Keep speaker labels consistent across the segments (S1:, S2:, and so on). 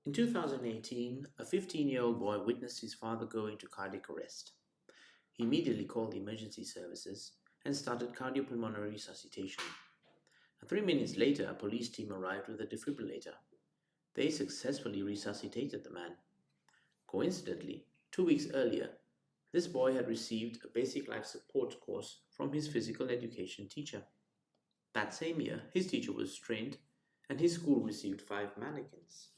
S1: In 2018, a 15-year-old boy witnessed his father go into cardiac arrest. He immediately called the emergency services and started cardio-pulmonary resuscitation. 3 minutes later, a police team arrived with a defibrillator. They successfully resuscitated the man. Coincidentally, 2 weeks earlier, this boy had received a basic life support course from his physical education teacher. That same year, his teacher was trained and his school received 5 manikins.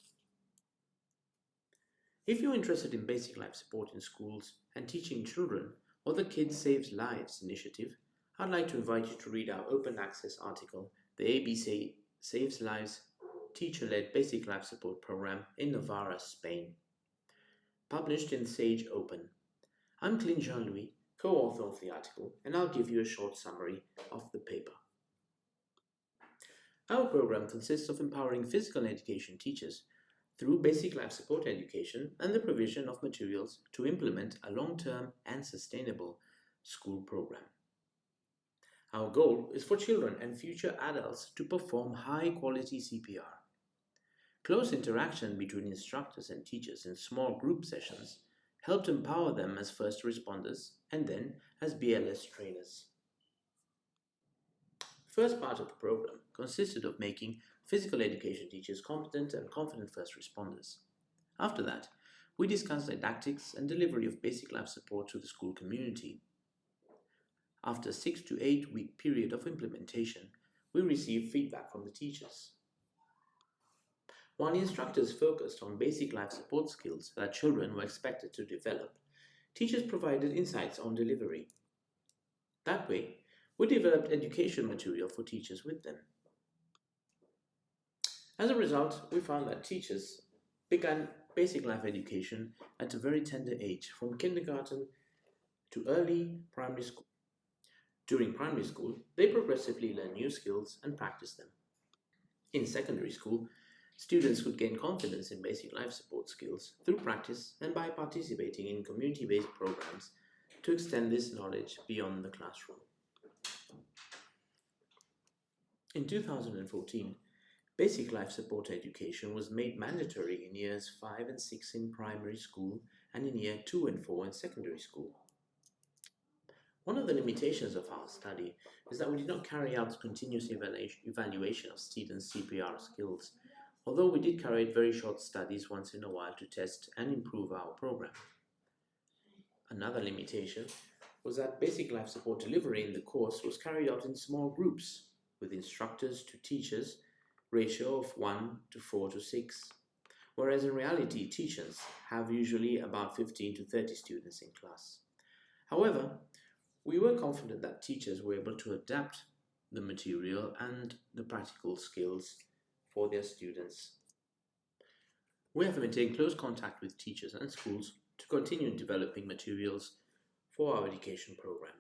S1: If you're interested in basic life support in schools and teaching children or the Kids Saves Lives initiative, I'd like to invite you to read our open access article, The ABC Saves Lives Teacher-Led Basic Life Support Program in Navarra, Spain. Published in Sage Open. I'm Clint Jean-Louis, co-author of the article, and I'll give you a short summary of the paper. Our program consists of empowering physical education teachers through basic life support education and the provision of materials to implement a long-term and sustainable school program. Our goal is for children and future adults to perform high-quality CPR. Close interaction between instructors and teachers in small group sessions helped empower them as first responders and then as BLS trainers. First part of the program consisted of making physical education teachers competent and confident first responders. After that, we discussed didactics and delivery of basic life support to the school community. After a 6 to 8 week period of implementation, we received feedback from the teachers. While the instructors focused on basic life support skills that children were expected to develop, teachers provided insights on delivery. That way, we developed education material for teachers with them. As a result, we found that teachers began basic life education at a very tender age, from kindergarten to early primary school. During primary school, they progressively learn new skills and practice them. In secondary school, students could gain confidence in basic life support skills through practice and by participating in community-based programs to extend this knowledge beyond the classroom. In 2014, basic life support education was made mandatory in years 5 and 6 in primary school and in year 2 and 4 in secondary school. One of the limitations of our study is that we did not carry out continuous evaluation of students' CPR skills, although we did carry out very short studies once in a while to test and improve our program. Another limitation was that basic life support delivery in the course was carried out in small groups, with instructors to teachers ratio of 1 to 4 to 6, whereas in reality teachers have usually about 15 to 30 students in class. However, we were confident that teachers were able to adapt the material and the practical skills for their students. We have maintained close contact with teachers and schools to continue developing materials for our education program.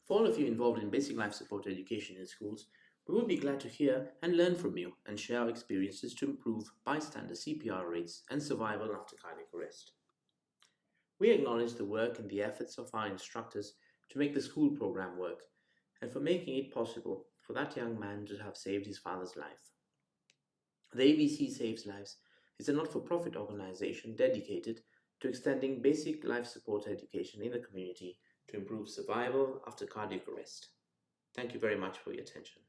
S1: For all of you involved in basic life support education in schools, we would be glad to hear and learn from you and share our experiences to improve bystander CPR rates and survival after cardiac arrest. We acknowledge the work and the efforts of our instructors to make the school program work and for making it possible for that young man to have saved his father's life. The ABC Saves Lives is a not-for-profit organization dedicated to extending basic life support education in the community to improve survival after cardiac arrest. Thank you very much for your attention.